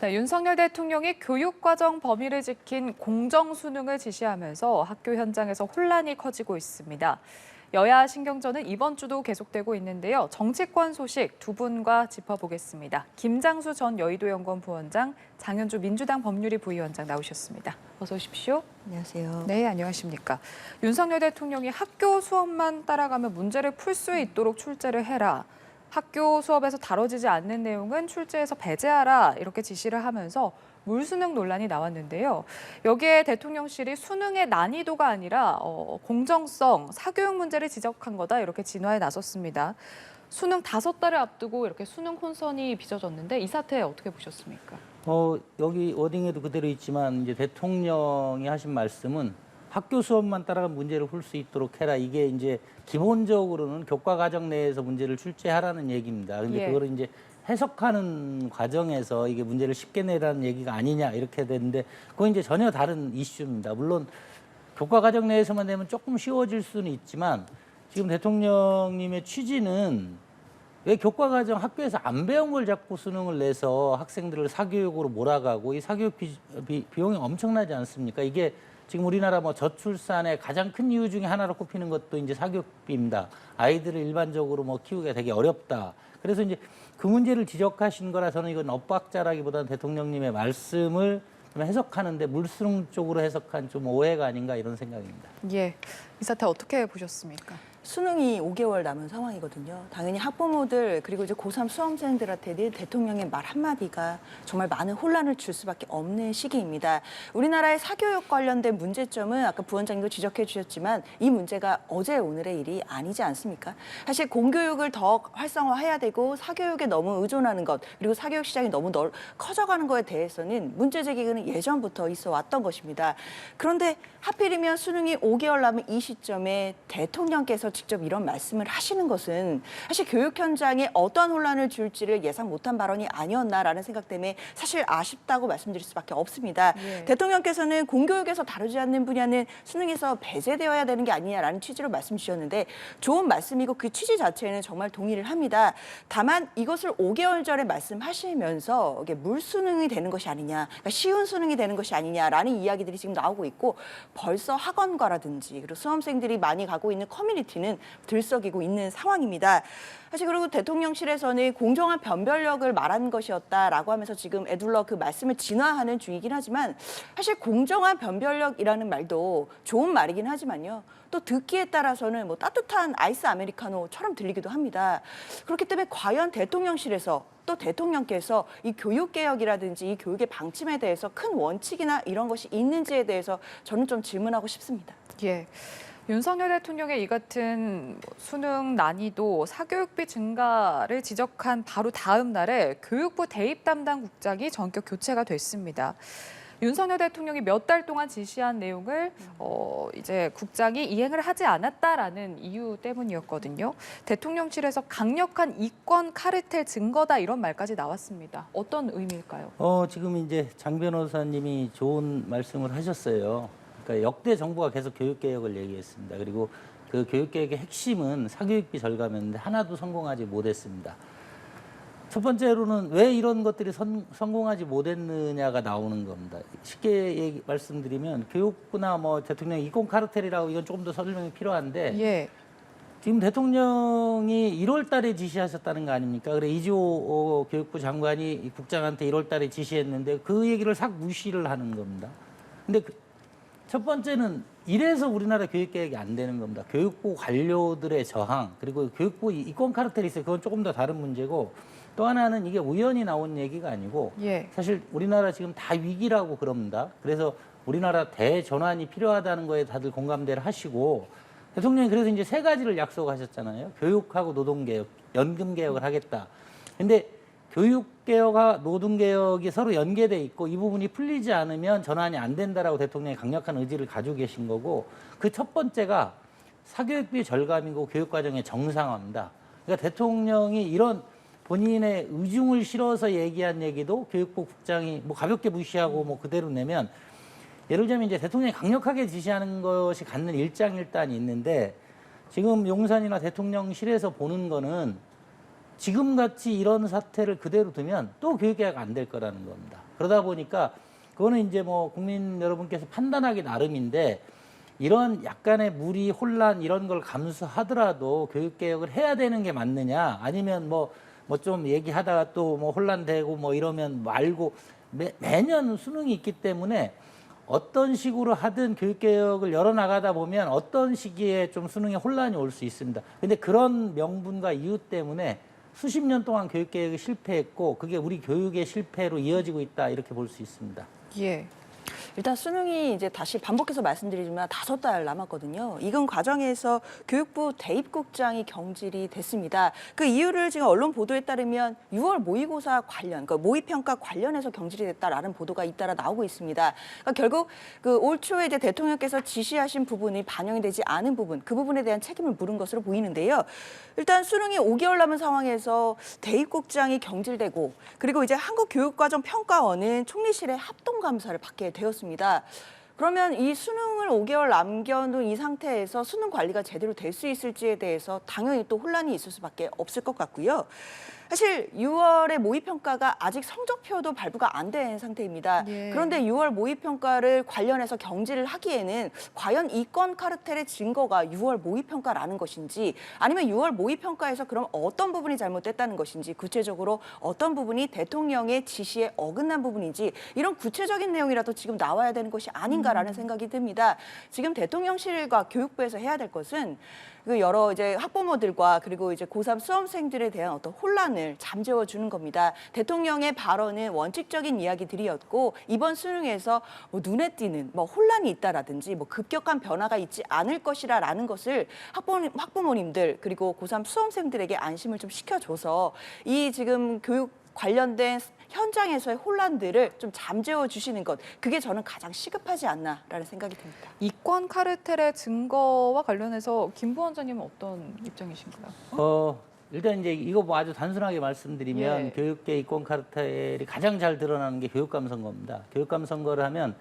네, 윤석열 대통령이 교육과정 범위를 지킨 공정수능을 지시하면서 학교 현장에서 혼란이 커지고 있습니다. 여야 신경전은 이번 주도 계속되고 있는데요. 정치권 소식 두 분과 짚어보겠습니다. 김장수 전 여의도연구원 부원장, 장현주 민주당 법률위 부위원장 나오셨습니다. 어서 오십시오. 안녕하세요. 네, 안녕하십니까. 윤석열 대통령이 학교 수업만 따라가면 문제를 풀 수 있도록 출제를 해라. 학교 수업에서 다뤄지지 않는 내용은 출제에서 배제하라 이렇게 지시를 하면서 물수능 논란이 나왔는데요. 여기에 대통령실이 수능의 난이도가 아니라 공정성, 사교육 문제를 지적한 거다 이렇게 진화에 나섰습니다. 수능 5달을 앞두고 이렇게 수능 혼선이 빚어졌는데 이 사태 어떻게 보셨습니까? 여기 워딩에도 그대로 있지만 이제 대통령이 하신 말씀은 학교 수업만 따라간 문제를 풀 수 있도록 해라. 이게 이제 기본적으로는 교과 과정 내에서 문제를 출제하라는 얘기입니다. 근데 그거를 이제 해석하는 과정에서 이게 문제를 쉽게 내라는 얘기가 아니냐 이렇게 되는데 그건 이제 전혀 다른 이슈입니다. 물론 교과 과정 내에서만 되면 조금 쉬워질 수는 있지만 지금 대통령님의 취지는 왜 교과 과정 학교에서 안 배운 걸 자꾸 수능을 내서 학생들을 사교육으로 몰아가고 이 사교육 비용이 엄청나지 않습니까? 이게 지금 우리나라 저출산의 가장 큰 이유 중에 하나로 꼽히는 것도 이제 사교육비입니다. 아이들을 일반적으로 키우기가 되게 어렵다. 그래서 이제 그 문제를 지적하신 거라서는 이건 엇박자라기보다는 대통령님의 말씀을 좀 해석하는데 물수능 쪽으로 해석한 좀 오해가 아닌가 이런 생각입니다. 예, 이 사태 어떻게 보셨습니까? 수능이 5개월 남은 상황이거든요. 당연히 학부모들 그리고 이제 고3 수험생들한테는 대통령의 말 한마디가 정말 많은 혼란을 줄 수밖에 없는 시기입니다. 우리나라의 사교육 관련된 문제점은 아까 부원장님도 지적해 주셨지만 이 문제가 어제 오늘의 일이 아니지 않습니까? 사실 공교육을 더 활성화해야 되고 사교육에 너무 의존하는 것 그리고 사교육 시장이 너무 커져가는 거에 대해서는 문제 제기는 예전부터 있어 왔던 것입니다. 그런데 하필이면 수능이 5개월 남은 이 시점에 대통령께서 직접 이런 말씀을 하시는 것은 사실 교육 현장에 어떠한 혼란을 줄지를 예상 못한 발언이 아니었나라는 생각 때문에 사실 아쉽다고 말씀드릴 수밖에 없습니다. 대통령께서는 공교육에서 다루지 않는 분야는 수능에서 배제되어야 되는 게 아니냐라는 취지로 말씀 주셨는데 좋은 말씀이고 그 취지 자체는 정말 동의를 합니다. 다만 이것을 5개월 전에 말씀하시면서 이게 물수능이 되는 것이 아니냐, 그러니까 쉬운 수능이 되는 것이 아니냐라는 이야기들이 지금 나오고 있고 벌써 학원과라든지 그리고 수험생들이 많이 가고 있는 커뮤니티는 들썩이고 있는 상황입니다. 사실 그리고 대통령실에서는 공정한 변별력을 말한 것이었다라고 하면서 지금 에둘러 그 말씀을 진화하는 중이긴 하지만 사실 공정한 변별력이라는 말도 좋은 말이긴 하지만요. 또 듣기에 따라서는 따뜻한 아이스 아메리카노처럼 들리기도 합니다. 그렇기 때문에 과연 대통령실에서 또 대통령께서 이 교육개혁이라든지 이 교육의 방침에 대해서 큰 원칙이나 이런 것이 있는지에 대해서 저는 좀 질문하고 싶습니다. 예. 윤석열 대통령의 이 같은 수능 난이도, 사교육비 증가를 지적한 바로 다음 날에 교육부 대입 담당 국장이 전격 교체가 됐습니다. 윤석열 대통령이 몇 달 동안 지시한 내용을 이제 국장이 이행을 하지 않았다라는 이유 때문이었거든요. 대통령실에서 강력한 이권 카르텔 증거다 이런 말까지 나왔습니다. 어떤 의미일까요? 지금 이제 장 변호사님이 좋은 말씀을 하셨어요. 그러니까 역대 정부가 계속 교육개혁을 얘기했습니다. 그리고 그 교육개혁의 핵심은 사교육비 절감이었는데 하나도 성공하지 못했습니다. 첫 번째로는 왜 이런 것들이 성공하지 못했느냐가 나오는 겁니다. 쉽게 말씀드리면 교육부나 대통령 이권 카르텔이라고 이건 조금 더 설명이 필요한데 지금 대통령이 1월 달에 지시하셨다는 거 아닙니까? 그래 이주호 교육부 장관이 국장한테 1월 달에 지시했는데 그 얘기를 싹 무시를 하는 겁니다. 근데 첫 번째는 이래서 우리나라 교육개혁이 안 되는 겁니다. 교육부 관료들의 저항, 그리고 교육부 이권 카르텔이 있어요. 그건 조금 더 다른 문제고 또 하나는 이게 우연히 나온 얘기가 아니고 사실 우리나라 지금 다 위기라고 그럽니다. 그래서 우리나라 대전환이 필요하다는 거에 다들 공감대를 하시고 대통령이 그래서 이제 3가지를 약속하셨잖아요. 교육하고 노동개혁, 연금개혁을 하겠다. 근데 교육개혁과 노동개혁이 서로 연계돼 있고 이 부분이 풀리지 않으면 전환이 안 된다라고 대통령이 강력한 의지를 가지고 계신 거고 그 첫 번째가 사교육비 절감이고 교육과정의 정상화입니다. 그러니까 대통령이 이런 본인의 의중을 실어서 얘기한 얘기도 교육부 국장이 가볍게 무시하고 그대로 내면 예를 들면 이제 대통령이 강력하게 지시하는 것이 갖는 일장일단이 있는데 지금 용산이나 대통령실에서 보는 거는 지금같이 이런 사태를 그대로 두면 또 교육개혁 안 될 거라는 겁니다. 그러다 보니까 그거는 이제 뭐 국민 여러분께서 판단하기 나름인데 이런 약간의 무리, 혼란 이런 걸 감수하더라도 교육개혁을 해야 되는 게 맞느냐 아니면 뭐 좀 얘기하다가 또 뭐 혼란되고 뭐 이러면 말고 매년 수능이 있기 때문에 어떤 식으로 하든 교육개혁을 열어나가다 보면 어떤 시기에 좀 수능에 혼란이 올 수 있습니다. 근데 그런 명분과 이유 때문에 수십 년 동안 교육개혁이 실패했고 그게 우리 교육의 실패로 이어지고 있다 이렇게 볼 수 있습니다. 예. 일단 수능이 이제 다시 반복해서 말씀드리지만 5달 남았거든요. 이건 과정에서 교육부 대입국장이 경질이 됐습니다. 그 이유를 지금 언론 보도에 따르면 6월 모의고사 관련, 그러니까 모의평가 관련해서 경질이 됐다라는 보도가 잇따라 나오고 있습니다. 그러니까 결국 그 올 초에 이제 대통령께서 지시하신 부분이 반영이 되지 않은 부분, 그 부분에 대한 책임을 물은 것으로 보이는데요. 일단 수능이 5개월 남은 상황에서 대입국장이 경질되고 그리고 이제 한국교육과정평가원은 총리실의 합동감사를 받게 되었습니다. 그러면 이 수능을 5개월 남겨둔 이 상태에서 수능 관리가 제대로 될 수 있을지에 대해서 당연히 또 혼란이 있을 수밖에 없을 것 같고요. 사실 6월에 모의평가가 아직 성적표도 발부가 안 된 상태입니다. 예. 그런데 6월 모의평가를 관련해서 경질을 하기에는 과연 이권 카르텔의 증거가 6월 모의평가라는 것인지 아니면 6월 모의평가에서 그럼 어떤 부분이 잘못됐다는 것인지 구체적으로 어떤 부분이 대통령의 지시에 어긋난 부분인지 이런 구체적인 내용이라도 지금 나와야 되는 것이 아닌가라는 생각이 듭니다. 지금 대통령실과 교육부에서 해야 될 것은 그 여러 이제 학부모들과 그리고 이제 고3 수험생들에 대한 어떤 혼란을 잠재워 주는 겁니다. 대통령의 발언은 원칙적인 이야기들이었고 이번 수능에서 뭐 눈에 띄는 뭐 혼란이 있다라든지 뭐 급격한 변화가 있지 않을 것이라는 것을 학부모님들 그리고 고3 수험생들에게 안심을 좀 시켜줘서 이 지금 교육 관련된 현장에서의 혼란들을 좀 잠재워 주시는 것, 그게 저는 가장 시급하지 않나라는 생각이 듭니다. 이권 카르텔의 증거와 관련해서 김 부원장님은 어떤 입장이신가요? 일단 이제 이거 뭐 아주 단순하게 말씀드리면 예. 교육계 이권 카르텔이 가장 잘 드러나는 게 교육감 선거입니다. 교육감 선거를 하면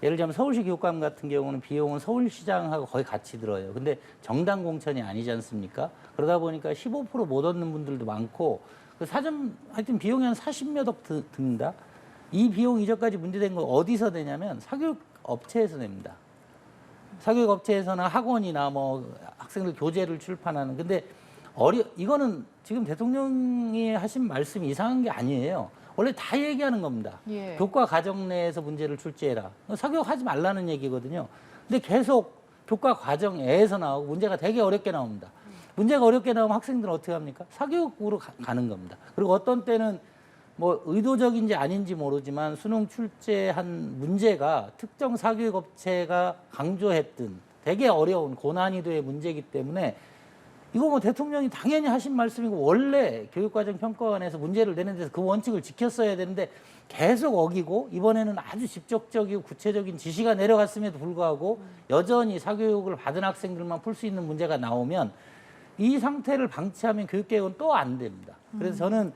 예를 들면 서울시 교육감 같은 경우는 비용은 서울시장하고 거의 같이 들어요. 근데 정당 공천이 아니지 않습니까? 그러다 보니까 15% 못 얻는 분들도 많고 그 사전 하여튼 비용이 한 40몇 억 듭니다. 이 비용 이전까지 문제된 건 어디서 되냐면 사교육 업체에서 냅니다. 사교육 업체에서나 학원이나 뭐 학생들 교재를 출판하는 근데 이거는 지금 대통령이 하신 말씀이 이상한 게 아니에요. 원래 다 얘기하는 겁니다. 예. 교과 과정 내에서 문제를 출제해라. 사교육 하지 말라는 얘기거든요. 근데 계속 교과 과정에서 나오고 문제가 되게 어렵게 나옵니다. 문제가 어렵게 나오면 학생들은 어떻게 합니까? 사교육으로 가는 겁니다. 그리고 어떤 때는 뭐 의도적인지 아닌지 모르지만 수능 출제한 문제가 특정 사교육 업체가 강조했던 되게 어려운 고난이도의 문제이기 때문에 이거 뭐 대통령이 당연히 하신 말씀이고 원래 교육과정평가원에서 문제를 내는 데서 그 원칙을 지켰어야 되는데 계속 어기고 이번에는 아주 직접적이고 구체적인 지시가 내려갔음에도 불구하고 여전히 사교육을 받은 학생들만 풀 수 있는 문제가 나오면 이 상태를 방치하면 교육개혁은 또 안 됩니다. 그래서 저는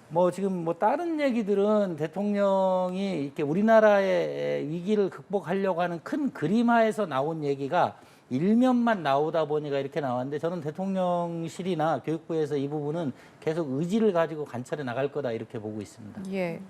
뭐 지금 뭐 다른 얘기들은 대통령이 이렇게 우리나라의 위기를 극복하려고 하는 큰 그림화에서 나온 얘기가 일면만 나오다 보니까 이렇게 나왔는데 저는 대통령실이나 교육부에서 이 부분은 계속 의지를 가지고 관찰해 나갈 거다 이렇게 보고 있습니다. 예.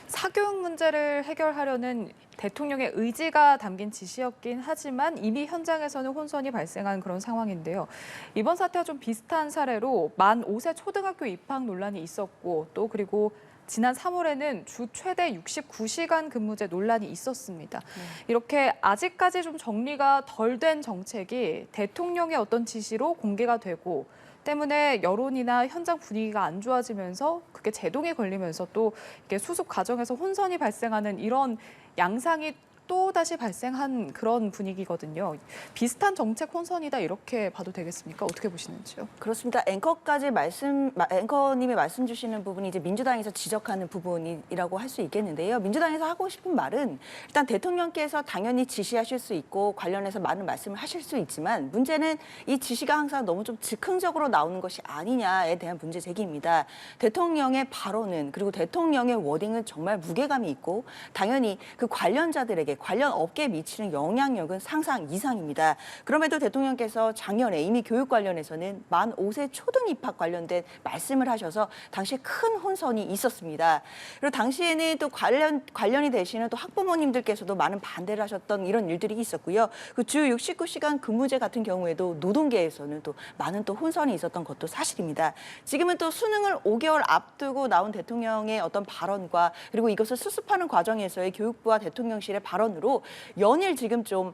사교육 문제를 해결하려는 대통령의 의지가 담긴 지시였긴 하지만 이미 현장에서는 혼선이 발생한 그런 상황인데요. 이번 사태와 좀 비슷한 사례로 만 5세 초등학교 입학 논란이 있었고 또 그리고 지난 3월에는 주 최대 69시간 근무제 논란이 있었습니다. 이렇게 아직까지 좀 정리가 덜 된 정책이 대통령의 어떤 지시로 공개가 되고 때문에 여론이나 현장 분위기가 안 좋아지면서 그게 제동이 걸리면서 또 이게 수습 과정에서 혼선이 발생하는 이런 양상이 또 다시 발생한 그런 분위기거든요. 비슷한 정책 혼선이다 이렇게 봐도 되겠습니까? 어떻게 보시는지요? 그렇습니다. 앵커님이 말씀 주시는 부분이 이제 민주당에서 지적하는 부분이라고 할 수 있겠는데요. 민주당에서 하고 싶은 말은 일단 대통령께서 당연히 지시하실 수 있고 관련해서 많은 말씀을 하실 수 있지만 문제는 이 지시가 항상 너무 좀 즉흥적으로 나오는 것이 아니냐에 대한 문제 제기입니다. 대통령의 발언은 그리고 대통령의 워딩은 정말 무게감이 있고 당연히 그 관련자들에게 관련 업계에 미치는 영향력은 상상 이상입니다. 그럼에도 대통령께서 작년에 이미 교육 관련해서는 만 5세 초등 입학 관련된 말씀을 하셔서 당시에 큰 혼선이 있었습니다. 그리고 당시에는 또 관련이 되시는 또 학부모님들께서도 많은 반대를 하셨던 이런 일들이 있었고요. 그 주 69시간 근무제 같은 경우에도 노동계에서는 또 많은 또 혼선이 있었던 것도 사실입니다. 지금은 또 수능을 5개월 앞두고 나온 대통령의 어떤 발언과 그리고 이것을 수습하는 과정에서의 교육부와 대통령실의 발언으로 연일 지금 좀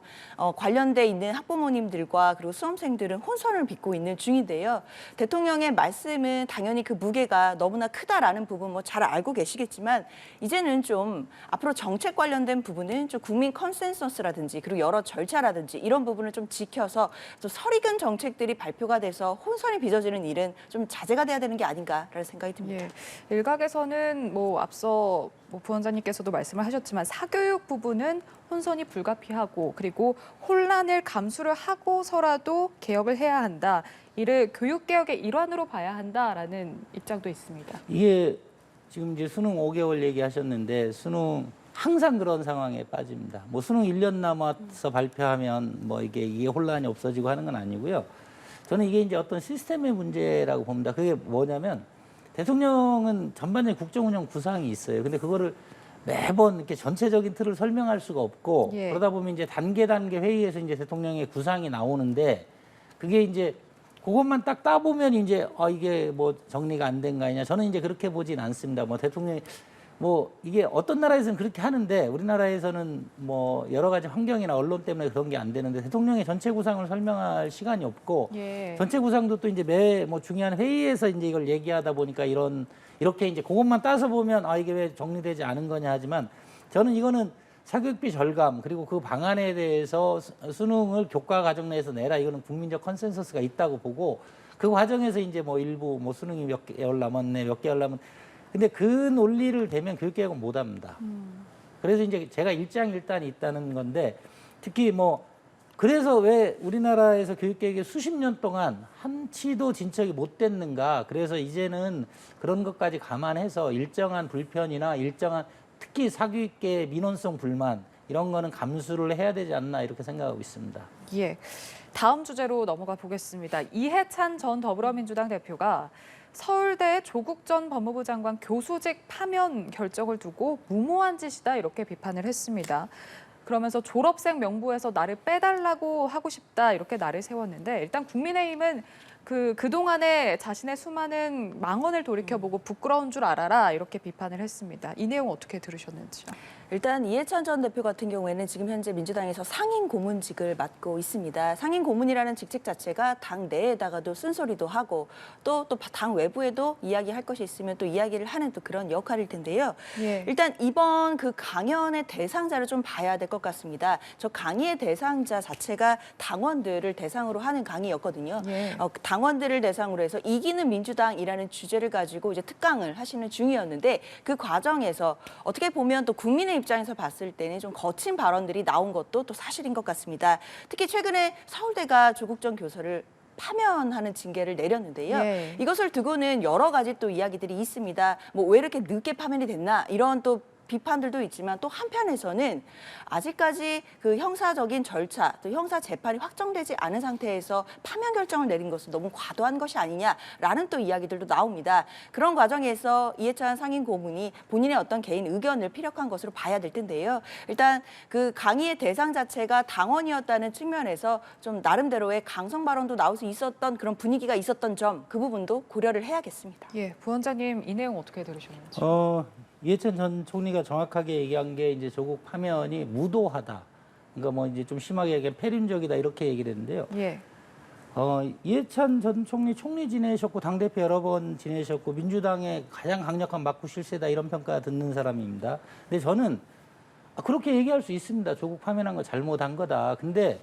관련돼 있는 학부모님들과 그리고 수험생들은 혼선을 빚고 있는 중인데요. 대통령의 말씀은 당연히 그 무게가 너무나 크다라는 부분 뭐 잘 알고 계시겠지만 이제는 좀 앞으로 정책 관련된 부분은 좀 국민 컨센서스라든지 그리고 여러 절차라든지 이런 부분을 좀 지켜서 좀 설익은 정책들이 발표가 돼서 혼선이 빚어지는 일은 좀 자제가 돼야 되는 게 아닌가라는 생각이 듭니다. 예, 일각에서는 뭐 앞서 부원장님께서도 말씀을 하셨지만 사교육 부분은 혼선이 불가피하고 그리고 혼란을 감수를 하고서라도 개혁을 해야 한다. 이를 교육개혁의 일환으로 봐야 한다라는 입장도 있습니다. 이게 지금 이제 수능 5개월 얘기하셨는데 수능 항상 그런 상황에 빠집니다. 뭐 수능 1년 남아서 발표하면 뭐 이게 혼란이 없어지고 하는 건 아니고요. 저는 이게 이제 어떤 시스템의 문제라고 봅니다. 그게 뭐냐면 대통령은 전반적인 국정운영 구상이 있어요. 근데 그거를 매번 이렇게 전체적인 틀을 설명할 수가 없고 예. 그러다 보면 이제 단계 회의에서 이제 대통령의 구상이 나오는데 그게 이제 그것만 딱 따보면 이제 이게 뭐 정리가 안 된 거 아니냐. 저는 이제 그렇게 보진 않습니다. 뭐 대통령이 뭐 이게 어떤 나라에서는 그렇게 하는데 우리나라에서는 뭐 여러 가지 환경이나 언론 때문에 그런 게 안 되는데 대통령의 전체 구상을 설명할 시간이 없고 예. 전체 구상도 또 이제 매 뭐 중요한 회의에서 이제 이걸 얘기하다 보니까 이렇게 이제 그것만 따서 보면 이게 왜 정리되지 않은 거냐 하지만 저는 이거는 사교육비 절감 그리고 그 방안에 대해서 수능을 교과 과정 내에서 내라 이거는 국민적 컨센서스가 있다고 보고 그 과정에서 이제 뭐 일부 뭐 수능이 몇 개월 남았네 몇 개월 남은 근데 그 논리를 대면 교육개혁은 못 합니다. 그래서 이제 제가 일장일단이 있다는 건데 특히 뭐 그래서 왜 우리나라에서 교육개혁이 수십 년 동안 한치도 진척이 못 됐는가. 그래서 이제는 그런 것까지 감안해서 일정한 불편이나 일정한 특히 사교육계의 민원성 불만 이런 거는 감수를 해야 되지 않나 이렇게 생각하고 있습니다. 예. 다음 주제로 넘어가 보겠습니다. 이해찬 전 더불어민주당 대표가 서울대 조국 전 법무부 장관 교수직 파면 결정을 두고 무모한 짓이다 이렇게 비판을 했습니다. 그러면서 졸업생 명부에서 나를 빼달라고 하고 싶다 이렇게 나를 세웠는데 일단 국민의힘은 그동안에 자신의 수많은 망언을 돌이켜보고 부끄러운 줄 알아라 이렇게 비판을 했습니다. 이 내용 어떻게 들으셨는지요? 일단 이해찬 전 대표 같은 경우에는 지금 현재 민주당에서 상임 고문직을 맡고 있습니다. 상임 고문이라는 직책 자체가 당 내에다가도 쓴소리도 하고 또 당 외부에도 이야기할 것이 있으면 또 이야기를 하는 또 그런 역할일 텐데요. 예. 일단 이번 그 강연의 대상자를 좀 봐야 될 것 같습니다. 저 강의의 대상자 자체가 당원들을 대상으로 하는 강의였거든요. 예. 당원들을 대상으로 해서 이기는 민주당이라는 주제를 가지고 이제 특강을 하시는 중이었는데 그 과정에서 어떻게 보면 또 국민의 입장에서 봤을 때는 좀 거친 발언들이 나온 것도 또 사실인 것 같습니다. 특히 최근에 서울대가 조국 전 교수를 파면하는 징계를 내렸는데요. 예. 이것을 두고는 여러 가지 또 이야기들이 있습니다. 뭐 왜 이렇게 늦게 파면이 됐나 이런 또 비판들도 있지만 또 한편에서는 아직까지 그 형사적인 절차, 또 형사 재판이 확정되지 않은 상태에서 파면 결정을 내린 것은 너무 과도한 것이 아니냐라는 또 이야기들도 나옵니다. 그런 과정에서 이해찬 상임 고문이 본인의 어떤 개인 의견을 피력한 것으로 봐야 될 텐데요. 일단 그 강의의 대상 자체가 당원이었다는 측면에서 좀 나름대로의 강성 발언도 나올 수 있었던 그런 분위기가 있었던 점, 그 부분도 고려를 해야겠습니다. 예, 부원장님 이 내용 어떻게 들으셨는지? 이해찬 전 총리가 정확하게 얘기한 게 이제 조국 파면이 무도하다. 그러니까 뭐 이제 좀 심하게 얘기하면 패륜적이다 이렇게 얘기를 했는데요. 예. 이해찬 전 총리 지내셨고 당대표 여러 번 지내셨고 민주당의 가장 강력한 막구 실세다 이런 평가 듣는 사람입니다. 근데 저는 그렇게 얘기할 수 있습니다. 조국 파면한 거 잘못한 거다. 근데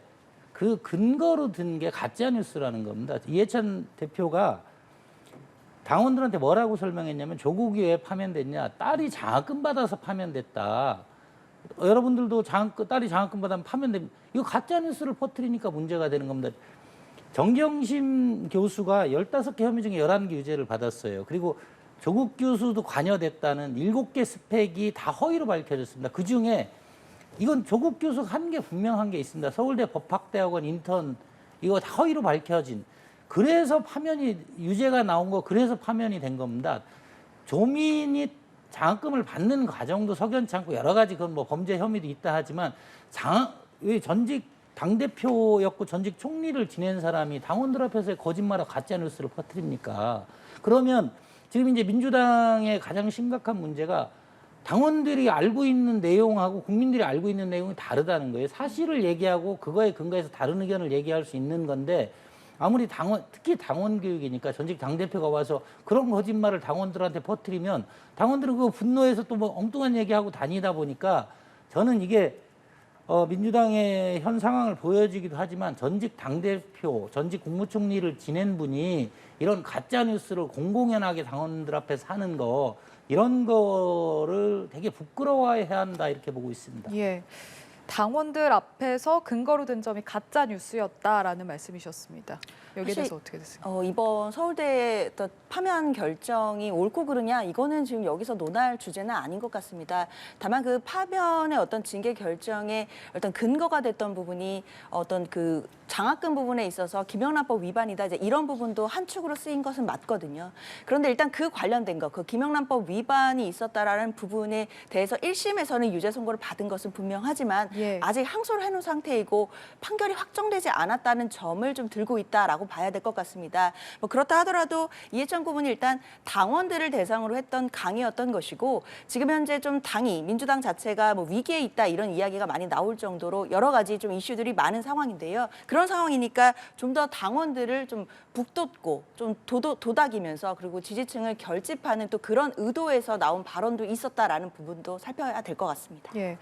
그 근거로 든 게 가짜 뉴스라는 겁니다. 이해찬 대표가 당원들한테 뭐라고 설명했냐면 조국이 왜 파면됐냐. 딸이 장학금 받아서 파면됐다. 여러분들도 딸이 장학금 받으면 파면됩니다. 이거 가짜 뉴스를 퍼뜨리니까 문제가 되는 겁니다. 정경심 교수가 15개 혐의 중에 11개 유죄를 받았어요. 그리고 조국 교수도 관여됐다는 7개 스펙이 다 허위로 밝혀졌습니다. 그중에 이건 조국 교수 한 게 분명한 게 있습니다. 서울대 법학대학원 인턴 이거 다 허위로 밝혀진. 그래서 파면이 유죄가 나온 거 그래서 파면이 된 겁니다. 조민이 장학금을 받는 과정도 석연치 않고 여러 가지 그건 뭐 범죄 혐의도 있다 하지만 왜 전직 당대표였고 전직 총리를 지낸 사람이 당원들 앞에서 거짓말하고 가짜 뉴스를 퍼뜨립니까? 그러면 지금 이제 민주당의 가장 심각한 문제가 당원들이 알고 있는 내용하고 국민들이 알고 있는 내용이 다르다는 거예요. 사실을 얘기하고 그거에 근거해서 다른 의견을 얘기할 수 있는 건데 아무리 특히 당원 교육이니까 전직 당대표가 와서 그런 거짓말을 당원들한테 퍼뜨리면 당원들은 그 분노해서 또 뭐 엉뚱한 얘기하고 다니다 보니까 저는 이게 민주당의 현 상황을 보여주기도 하지만 전직 당대표, 전직 국무총리를 지낸 분이 이런 가짜 뉴스를 공공연하게 당원들 앞에서 하는 거 이런 거를 되게 부끄러워해야 한다 이렇게 보고 있습니다. 예. 당원들 앞에서 근거로 든 점이 가짜 뉴스였다라는 말씀이셨습니다. 여기에 대해서 어떻게 됐습니까? 이번 서울대의 어떤 파면 결정이 옳고 그르냐 이거는 지금 여기서 논할 주제는 아닌 것 같습니다. 다만 그 파면의 어떤 징계 결정의 어떤 근거가 됐던 부분이 어떤 그 장학금 부분에 있어서 김영란법 위반이다 이제 이런 부분도 한 축으로 쓰인 것은 맞거든요. 그런데 일단 그 관련된 거, 그 김영란법 위반이 있었다라는 부분에 대해서 1심에서는 유죄 선고를 받은 것은 분명하지만 예. 아직 항소를 해놓은 상태이고 판결이 확정되지 않았다는 점을 좀 들고 있다라고 봐야 될 것 같습니다. 뭐 그렇다 하더라도 이해찬 고문이 일단 당원들을 대상으로 했던 강의였던 것이고 지금 현재 좀 당이 민주당 자체가 뭐 위기에 있다 이런 이야기가 많이 나올 정도로 여러 가지 좀 이슈들이 많은 상황인데요. 그런 상황이니까 좀 더 당원들을 좀 북돋고 좀 도닥이면서 그리고 지지층을 결집하는 또 그런 의도에서 나온 발언도 있었다라는 부분도 살펴야 될 것 같습니다. 예.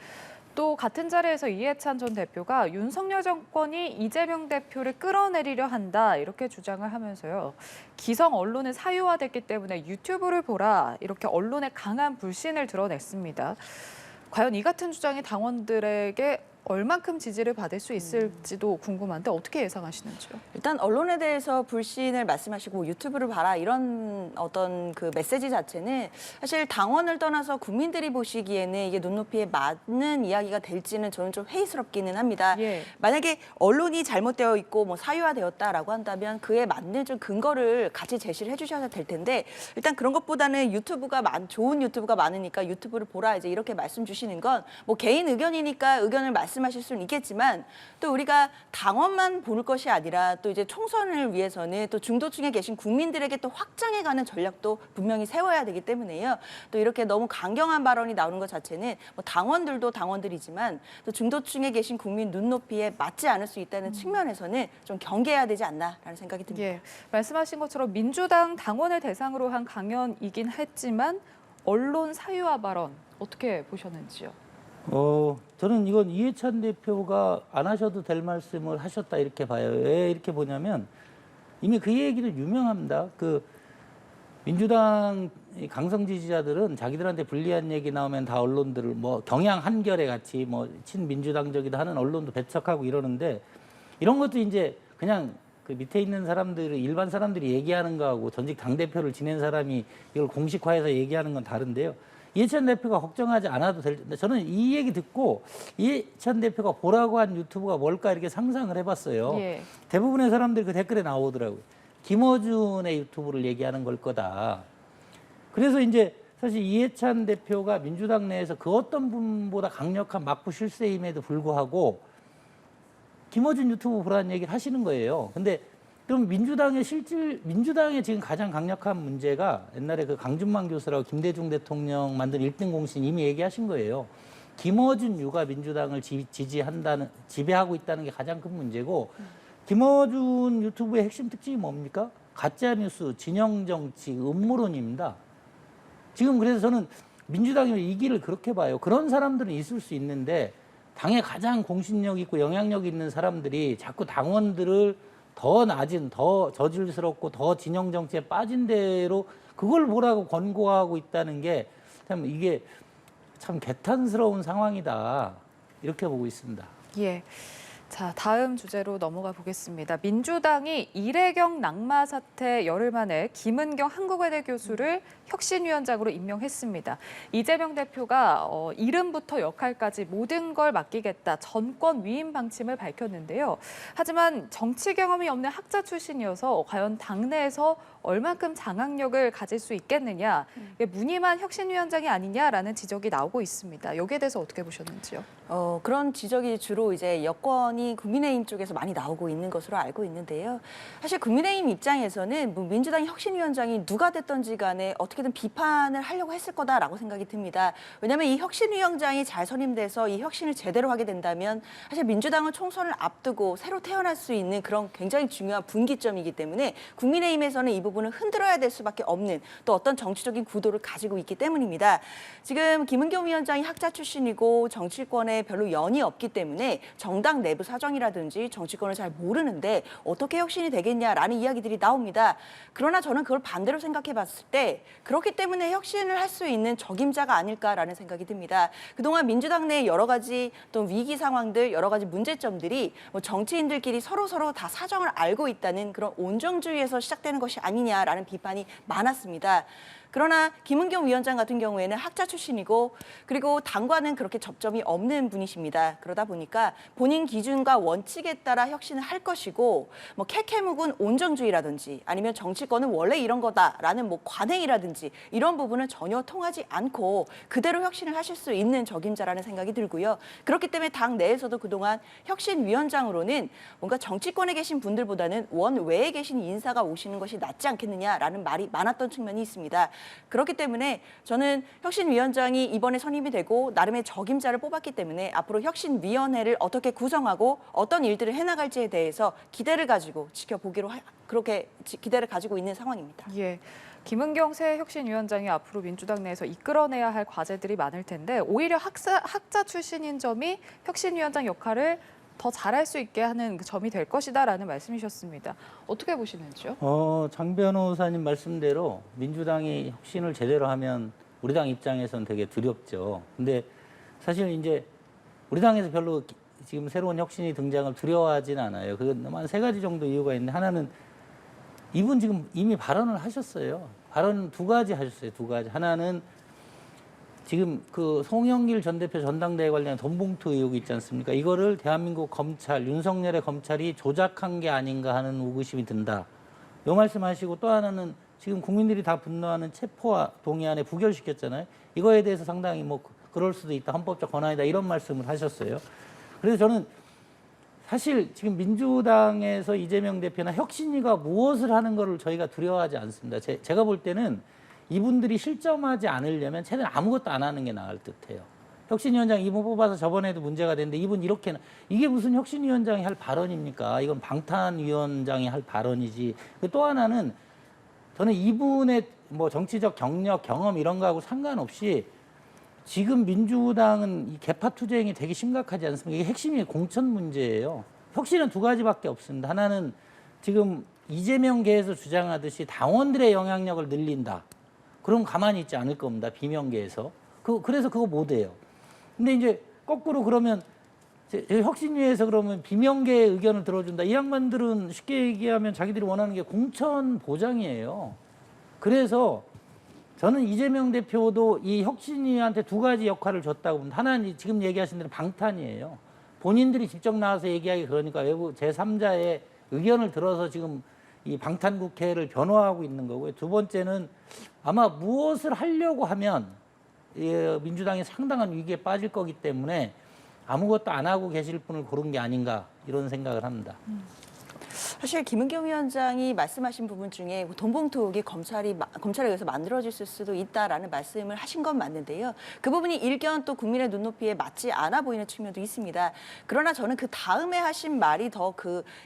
또 같은 자리에서 이해찬 전 대표가 윤석열 정권이 이재명 대표를 끌어내리려 한다 이렇게 주장을 하면서요. 기성 언론은 사유화됐기 때문에 유튜브를 보라 이렇게 언론의 강한 불신을 드러냈습니다. 과연 이 같은 주장이 당원들에게 얼만큼 지지를 받을 수 있을지도 궁금한데 어떻게 예상하시는지요? 일단 언론에 대해서 불신을 말씀하시고 유튜브를 봐라 이런 어떤 그 메시지 자체는 사실 당원을 떠나서 국민들이 보시기에는 이게 눈높이에 맞는 이야기가 될지는 저는 좀 회의스럽기는 합니다. 예. 만약에 언론이 잘못되어 있고 뭐 사유화되었다라고 한다면 그에 맞는 좀 근거를 같이 제시를 해주셔야 될 텐데 일단 그런 것보다는 좋은 유튜브가 많으니까 유튜브를 보라 이제 이렇게 말씀 주시는 건 뭐 개인 의견이니까 의견을 말씀하실 수는 있겠지만 또 우리가 당원만 볼 것이 아니라 또 이제 총선을 위해서는 또 중도층에 계신 국민들에게 또 확장해가는 전략도 분명히 세워야 되기 때문에요. 또 이렇게 너무 강경한 발언이 나오는 것 자체는 뭐 당원들도 당원들이지만 또 중도층에 계신 국민 눈높이에 맞지 않을 수 있다는 측면에서는 좀 경계해야 되지 않나라는 생각이 듭니다. 예. 말씀하신 것처럼 민주당 당원을 대상으로 한 강연이긴 했지만 언론 사유화 발언 어떻게 보셨는지요? 저는 이건 이해찬 대표가 안 하셔도 될 말씀을 하셨다 이렇게 봐요. 왜 이렇게 보냐면 이미 그 얘기도 유명합니다. 그 민주당 강성 지지자들은 자기들한테 불리한 얘기 나오면 다 언론들을 뭐 경향 한결에 같이 뭐 친민주당적이다 하는 언론도 배척하고 이러는데 이런 것도 이제 그냥 그 밑에 있는 사람들 일반 사람들이 얘기하는 거하고 전직 당대표를 지낸 사람이 이걸 공식화해서 얘기하는 건 다른데요. 이해찬 대표가 걱정하지 않아도 될 텐데 저는 이 얘기 듣고 이해찬 대표가 보라고 한 유튜브가 뭘까 이렇게 상상을 해봤어요. 예. 대부분의 사람들이 그 댓글에 나오더라고요. 김어준의 유튜브를 얘기하는 걸 거다. 그래서 이제 사실 이해찬 대표가 민주당 내에서 그 어떤 분보다 강력한 막부 실세임에도 불구하고 김어준 유튜브 보라는 얘기를 하시는 거예요. 근데 그럼 민주당의 지금 가장 강력한 문제가 옛날에 그 강준만 교수라고 김대중 대통령 만든 1등 공신 이미 얘기하신 거예요. 김어준 유가 민주당을 지배하고 있다는 게 가장 큰 문제고 김어준 유튜브의 핵심 특징이 뭡니까? 가짜뉴스, 진영정치, 음모론입니다. 지금 그래서 저는 민주당이 이 길을 그렇게 봐요. 그런 사람들은 있을 수 있는데 당에 가장 공신력 있고 영향력 있는 사람들이 자꾸 당원들을 더 낮은, 더 저질스럽고 더 진영 정치에 빠진 대로 그걸 보라고 권고하고 있다는 게 참 이게 참 개탄스러운 상황이다. 이렇게 보고 있습니다. 예. 자, 다음 주제로 넘어가 보겠습니다. 민주당이 이래경 낙마 사태 열흘 만에 김은경 한국외대 교수를 혁신위원장으로 임명했습니다. 이재명 대표가 이름부터 역할까지 모든 걸 맡기겠다 정권 위임 방침을 밝혔는데요. 하지만 정치 경험이 없는 학자 출신이어서 과연 당내에서 얼만큼 장악력을 가질 수 있겠느냐, 이게 무늬만 혁신위원장이 아니냐라는 지적이 나오고 있습니다. 여기에 대해서 어떻게 보셨는지요? 그런 지적이 주로 이제 여권이 국민의힘 쪽에서 많이 나오고 있는 것으로 알고 있는데요. 사실 국민의힘 입장에서는 뭐 민주당 혁신위원장이 누가 됐든지 간에 어떻게든 비판을 하려고 했을 거다라고 생각이 듭니다. 왜냐하면 이 혁신위원장이 잘 선임돼서 이 혁신을 제대로 하게 된다면 사실 민주당은 총선을 앞두고 새로 태어날 수 있는 그런 굉장히 중요한 분기점이기 때문에 국민의힘에서는 이 부분을 흔들어야 될 수밖에 없는 또 어떤 정치적인 구도를 가지고 있기 때문입니다. 지금 김은경 위원장이 학자 출신이고 정치권에 별로 연이 없기 때문에 정당 내부 사정이라든지 정치권을 잘 모르는데 어떻게 혁신이 되겠냐라는 이야기들이 나옵니다. 그러나 저는 그걸 반대로 생각해 봤을 때 그렇기 때문에 혁신을 할 수 있는 적임자가 아닐까라는 생각이 듭니다. 그동안 민주당 내 여러 가지 또 위기 상황들, 여러 가지 문제점들이 뭐 정치인들끼리 서로 다 사정을 알고 있다는 그런 온정주의에서 시작되는 것이 아니냐라는 비판이 많았습니다. 그러나 김은경 위원장 같은 경우에는 학자 출신이고 그리고 당과는 그렇게 접점이 없는 분이십니다. 그러다 보니까 본인 기준과 원칙에 따라 혁신을 할 것이고 뭐 캐캐묵은 온정주의라든지 아니면 정치권은 원래 이런 거다라는 뭐 관행이라든지 이런 부분은 전혀 통하지 않고 그대로 혁신을 하실 수 있는 적임자라는 생각이 들고요. 그렇기 때문에 당 내에서도 그동안 혁신위원장으로는 뭔가 정치권에 계신 분들보다는 원외에 계신 인사가 오시는 것이 낫지 않겠느냐라는 말이 많았던 측면이 있습니다. 그렇기 때문에 저는 혁신위원장이 이번에 선임이 되고 나름의 적임자를 뽑았기 때문에 앞으로 혁신위원회를 어떻게 구성하고 어떤 일들을 해나갈지에 대해서 기대를 가지고 지켜보기로 그렇게 기대를 가지고 있는 상황입니다. 예. 김은경 새 혁신위원장이 앞으로 민주당 내에서 이끌어내야 할 과제들이 많을 텐데 오히려 학자 출신인 점이 혁신위원장 역할을 더 잘할 수 있게 하는 그 점이 될 것이다라는 말씀이셨습니다. 어떻게 보시는지요? 장 변호사님 말씀대로 민주당이 혁신을 제대로 하면 우리 당 입장에서는 되게 두렵죠. 근데 사실 이제 우리 당에서 별로 지금 새로운 혁신이 등장을 두려워하진 않아요. 그건 한 세 가지 정도 이유가 있는데 하나는 이분 지금 이미 발언을 하셨어요. 발언 두 가지 하셨어요. 두 가지. 하나는 지금 그 송영길 전 대표 전당대회 관련 돈봉투 의혹이 있지 않습니까? 이거를 대한민국 검찰, 윤석열의 검찰이 조작한 게 아닌가 하는 의구심이 든다. 이 말씀하시고 또 하나는 지금 국민들이 다 분노하는 체포와 동의안에 부결시켰잖아요. 이거에 대해서 상당히 뭐 그럴 수도 있다, 헌법적 권한이다 이런 말씀을 하셨어요. 그래서 저는 사실 지금 민주당에서 이재명 대표나 혁신위가 무엇을 하는 거를 저희가 두려워하지 않습니다. 제가 볼 때는 이분들이 실점하지 않으려면 최대한 아무것도 안 하는 게 나을 듯해요. 혁신위원장 이분 뽑아서 저번에도 문제가 됐는데 이분 이렇게 이게 무슨 혁신위원장이 할 발언입니까? 이건 방탄위원장이 할 발언이지. 또 하나는 저는 이분의 뭐 정치적 경력, 경험 이런 거하고 상관없이 지금 민주당은 이 개파 투쟁이 되게 심각하지 않습니까? 이게 핵심이 공천 문제예요. 혁신은 두 가지밖에 없습니다. 하나는 지금 이재명계에서 주장하듯이 당원들의 영향력을 늘린다. 그럼 가만히 있지 않을 겁니다. 비명계에서. 그래서 그거 못 해요. 근데 이제 거꾸로 그러면 혁신위에서 그러면 비명계의 의견을 들어준다. 이 양반들은 쉽게 얘기하면 자기들이 원하는 게 공천 보장이에요. 그래서 저는 이재명 대표도 이 혁신위한테 두 가지 역할을 줬다고 봅니다. 하나는 지금 얘기하신 대로 방탄이에요. 본인들이 직접 나와서 얘기하기 그러니까 외부 제3자의 의견을 들어서 지금 이 방탄국회를 변호하고 있는 거고요. 두 번째는 아마 무엇을 하려고 하면 민주당이 상당한 위기에 빠질 거기 때문에 아무것도 안 하고 계실 분을 고른 게 아닌가 이런 생각을 합니다. 사실 김은경 위원장이 말씀하신 부분 중에 돈봉투 의혹이 검찰에 의해서 만들어질 수도 있다라는 말씀을 하신 건 맞는데요. 그 부분이 일견 또 국민의 눈높이에 맞지 않아 보이는 측면도 있습니다. 그러나 저는 그 다음에 하신 말이 더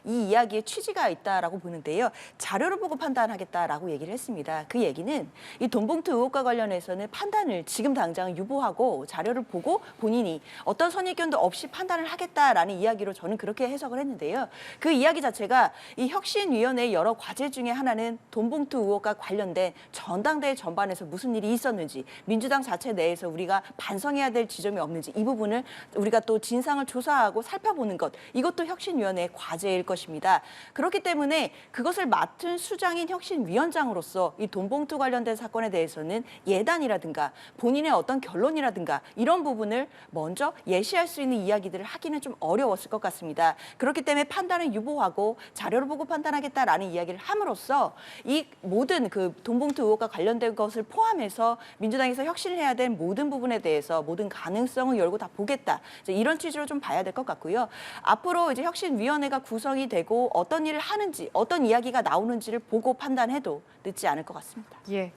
이 이야기의 취지가 있다라고 보는데요. 자료를 보고 판단하겠다라고 얘기를 했습니다. 그 얘기는 이 돈봉투 의혹과 관련해서는 판단을 지금 당장 유보하고 자료를 보고 본인이 어떤 선입견도 없이 판단을 하겠다라는 이야기로 저는 그렇게 해석을 했는데요. 그 이야기 자체가 이 혁신위원회의 여러 과제 중에 하나는 돈봉투 의혹과 관련된 전당대회 전반에서 무슨 일이 있었는지, 민주당 자체 내에서 우리가 반성해야 될 지점이 없는지 이 부분을 우리가 또 진상을 조사하고 살펴보는 것, 이것도 혁신위원회의 과제일 것입니다. 그렇기 때문에 그것을 맡은 수장인 혁신위원장으로서 이 돈봉투 관련된 사건에 대해서는 예단이라든가 본인의 어떤 결론이라든가 이런 부분을 먼저 예시할 수 있는 이야기들을 하기는 좀 어려웠을 것 같습니다. 그렇기 때문에 판단을 유보하고 자료를 보고 판단하겠다라는 이야기를 함으로써 이 모든 그 돈봉투 의혹과 관련된 것을 포함해서 민주당에서 혁신을 해야 될 모든 부분에 대해서 모든 가능성을 열고 다 보겠다. 이제 이런 취지로 좀 봐야 될 것 같고요. 앞으로 이제 혁신위원회가 구성이 되고 어떤 일을 하는지, 어떤 이야기가 나오는지를 보고 판단해도 늦지 않을 것 같습니다. 예.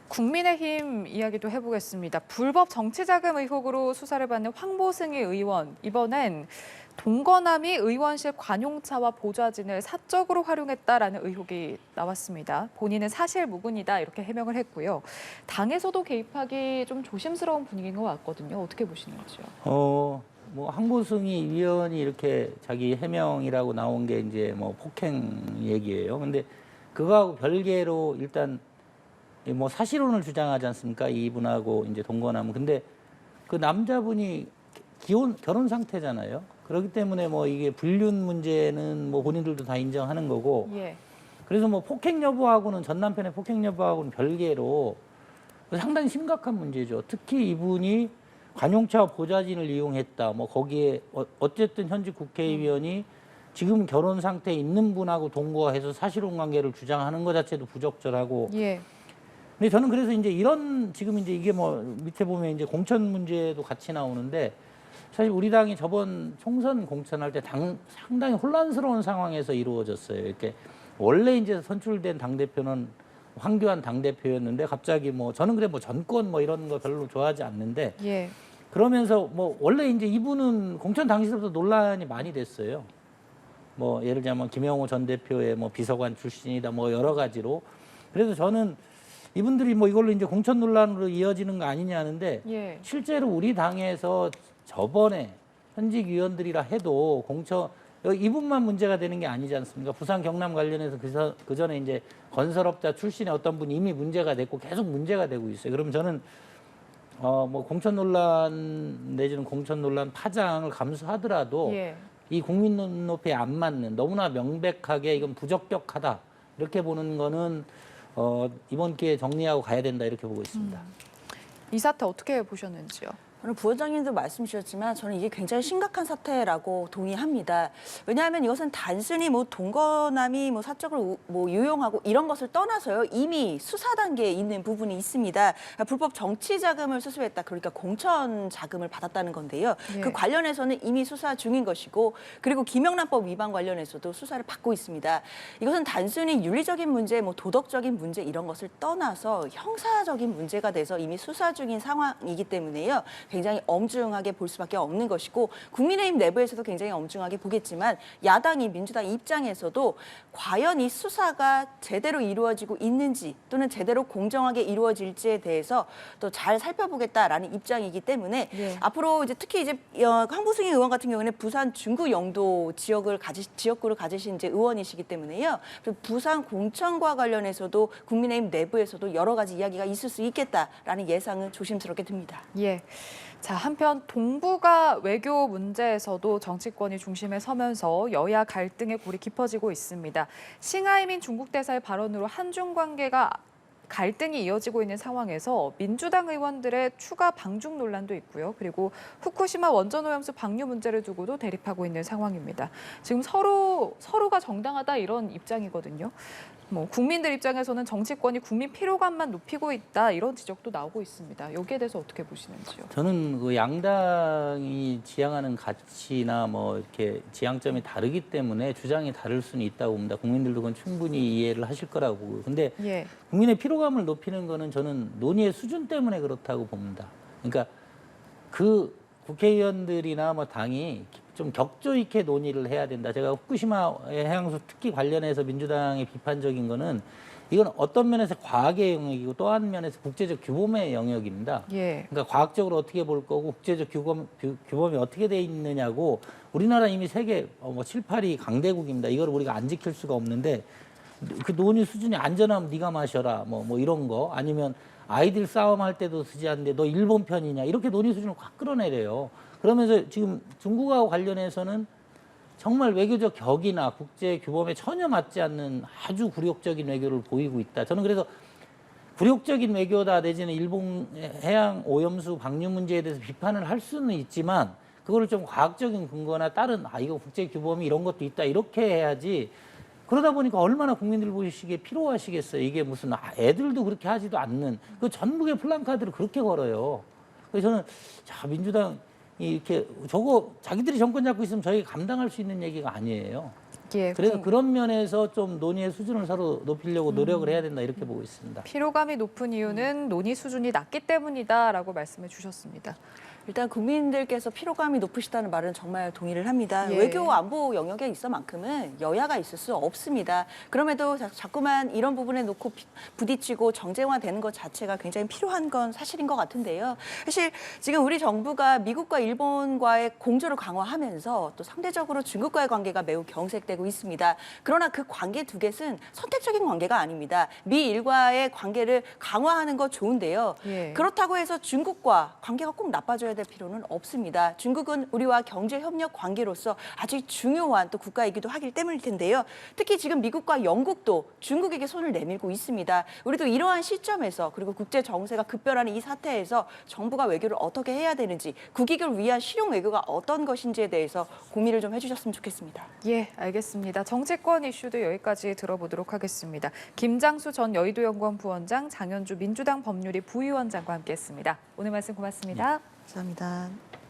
국민의힘 이야기도 해보겠습니다. 불법 정치자금 의혹으로 수사를 받는 황보승희 의원, 이번엔 동거남이 의원실 관용차와 보좌진을 사적으로 활용했다라는 의혹이 나왔습니다. 본인은 사실 무근이다 이렇게 해명을 했고요. 당에서도 개입하기 좀 조심스러운 분위기인 것 같거든요. 어떻게 보시는지요? 뭐 황보승희 위원이 이렇게 자기 해명이라고 나온 게 이제 뭐 폭행 얘기예요. 근데 그거하고 별개로 일단 뭐 사실혼을 주장하지 않습니까? 이분하고 이제 동거남은. 근데 그 남자분이 결혼 상태잖아요. 그렇기 때문에 뭐 이게 불륜 문제는 뭐 본인들도 다 인정하는 거고. 예. 그래서 뭐 폭행 여부하고는 전 남편의 폭행 여부하고는 별개로 상당히 심각한 문제죠. 특히 이분이 관용차 보좌진을 이용했다. 뭐 거기에 어쨌든 현직 국회의원이 지금 결혼 상태에 있는 분하고 동거해서 사실혼 관계를 주장하는 것 자체도 부적절하고. 예. 근데 저는 그래서 이제 이런 지금 이제 이게 뭐 밑에 보면 이제 공천 문제도 같이 나오는데 사실 우리 당이 저번 총선 공천할 때 상당히 혼란스러운 상황에서 이루어졌어요. 이렇게 원래 이제 선출된 당대표는 황교안 당대표였는데 갑자기 뭐 저는 그래 뭐 전권 뭐 이런 거 별로 좋아하지 않는데 예. 그러면서 뭐 원래 이제 이분은 공천 당시부터 논란이 많이 됐어요. 뭐 예를 들자면 김영호 전 대표의 뭐 비서관 출신이다 뭐 여러 가지로. 그래서 저는 이분들이 뭐 이걸로 이제 공천 논란으로 이어지는 거 아니냐 하는데 예. 실제로 우리 당에서 저번에 현직 위원들이라 해도 이분만 문제가 되는 게 아니지 않습니까? 부산 경남 관련해서 그 전에 이제 건설업자 출신의 어떤 분이 이미 문제가 됐고 계속 문제가 되고 있어요. 그럼 저는 뭐 공천 논란 내지는 공천 논란 파장을 감수하더라도 예. 이 국민 눈높이에 안 맞는 너무나 명백하게 이건 부적격하다 이렇게 보는 거는 이번 기회에 정리하고 가야 된다 이렇게 보고 있습니다. 이 사태 어떻게 보셨는지요? 오늘 부원장님도 말씀 주셨지만 저는 이게 굉장히 심각한 사태라고 동의합니다. 왜냐하면 이것은 단순히 뭐 동거남이 뭐 사적으로 뭐 유용하고 이런 것을 떠나서요. 이미 수사 단계에 있는 부분이 있습니다. 불법 정치 자금을 수수했다. 그러니까 공천 자금을 받았다는 건데요. 예. 그 관련해서는 이미 수사 중인 것이고 그리고 김영란법 위반 관련해서도 수사를 받고 있습니다. 이것은 단순히 윤리적인 문제, 뭐 도덕적인 문제 이런 것을 떠나서 형사적인 문제가 돼서 이미 수사 중인 상황이기 때문에요. 굉장히 엄중하게 볼 수밖에 없는 것이고 국민의힘 내부에서도 굉장히 엄중하게 보겠지만 야당이 민주당 입장에서도 과연 이 수사가 제대로 이루어지고 있는지 또는 제대로 공정하게 이루어질지에 대해서 또 잘 살펴보겠다라는 입장이기 때문에 예. 앞으로 이제 특히 이제 황보승희 의원 같은 경우는 부산 중구 영도 지역구를 가지신 이제 의원이시기 때문에요. 부산 공천과 관련해서도 국민의힘 내부에서도 여러 가지 이야기가 있을 수 있겠다라는 예상은 조심스럽게 듭니다. 예. 자, 한편 동북아 외교 문제에서도 정치권이 중심에 서면서 여야 갈등의 골이 깊어지고 있습니다. 싱하이민 중국 대사의 발언으로 한중 관계가 갈등이 이어지고 있는 상황에서 민주당 의원들의 추가 방중 논란도 있고요. 그리고 후쿠시마 원전 오염수 방류 문제를 두고도 대립하고 있는 상황입니다. 지금 서로가 정당하다 이런 입장이거든요. 뭐 국민들 입장에서는 정치권이 국민 피로감만 높이고 있다 이런 지적도 나오고 있습니다. 여기에 대해서 어떻게 보시는지요? 저는 그 양당이 지향하는 가치나 뭐 이렇게 지향점이 다르기 때문에 주장이 다를 수는 있다고 봅니다. 국민들도 그건 충분히 이해를 하실 거라고 보고요. 근데 예. 국민의 피로감을 높이는 거는 저는 논의의 수준 때문에 그렇다고 봅니다. 그러니까 그 국회의원들이나 뭐 당이 좀 격조 있게 논의를 해야 된다. 제가 후쿠시마 해양수 특히 관련해서 민주당의 비판적인 거는 이건 어떤 면에서 과학의 영역이고 또 한 면에서 국제적 규범의 영역입니다. 예. 그러니까 과학적으로 어떻게 볼 거고 국제적 규범이 어떻게 돼 있느냐고 우리나라 이미 세계 7, 8위 강대국입니다. 이걸 우리가 안 지킬 수가 없는데 그 논의 수준이 안전하면 네가 마셔라 뭐 이런 거 아니면 아이들 싸움할 때도 쓰지 않는데 너 일본 편이냐 이렇게 논의 수준을 확 끌어내려요. 그러면서 지금 중국하고 관련해서는 정말 외교적 격이나 국제 규범에 전혀 맞지 않는 아주 굴욕적인 외교를 보이고 있다. 저는 그래서 굴욕적인 외교다 내지는 일본 해양 오염수 방류 문제에 대해서 비판을 할 수는 있지만 그거를 좀 과학적인 근거나 다른 이거 국제 규범이 이런 것도 있다 이렇게 해야지. 그러다 보니까 얼마나 국민들 보시기에 피로하시겠어요. 이게 무슨 애들도 그렇게 하지도 않는 그 전국의 플랜카드를 그렇게 걸어요. 그래서 저는 자 민주당 이렇게 저거 자기들이 정권 잡고 있으면 저희가 감당할 수 있는 얘기가 아니에요. 예. 그래서 그런 면에서 좀 논의의 수준을 서로 높이려고 노력을 해야 된다 이렇게 보고 있습니다. 피로감이 높은 이유는 논의 수준이 낮기 때문이다라고 말씀해 주셨습니다. 일단 국민들께서 피로감이 높으시다는 말은 정말 동의를 합니다. 예. 외교 안보 영역에 있어만큼은 여야가 있을 수 없습니다. 그럼에도 자꾸만 이런 부분에 놓고 부딪히고 정쟁화되는 것 자체가 굉장히 필요한 건 사실인 것 같은데요. 사실 지금 우리 정부가 미국과 일본과의 공조를 강화하면서 또 상대적으로 중국과의 관계가 매우 경색되고 있습니다. 그러나 그 관계 두 개는 선택적인 관계가 아닙니다. 미일과의 관계를 강화하는 거 좋은데요. 예. 그렇다고 해서 중국과 관계가 꼭 나빠져야 될 필요는 없습니다. 중국은 우리와 경제 협력 관계로서 아주 중요한 또 국가이기도 하기 때문일 텐데요. 특히 지금 미국과 영국도 중국에게 손을 내밀고 있습니다. 우리도 이러한 시점에서 그리고 국제 정세가 급변하는 이 사태에서 정부가 외교를 어떻게 해야 되는지 국익을 위한 실용 외교가 어떤 것인지에 대해서 고민을 좀 해주셨으면 좋겠습니다. 예, 알겠습니다. 정치권 이슈도 여기까지 들어보도록 하겠습니다. 김장수 전 여의도연구원 부원장, 장현주 민주당 법률위 부위원장과 함께했습니다. 오늘 말씀 고맙습니다. 감사합니다.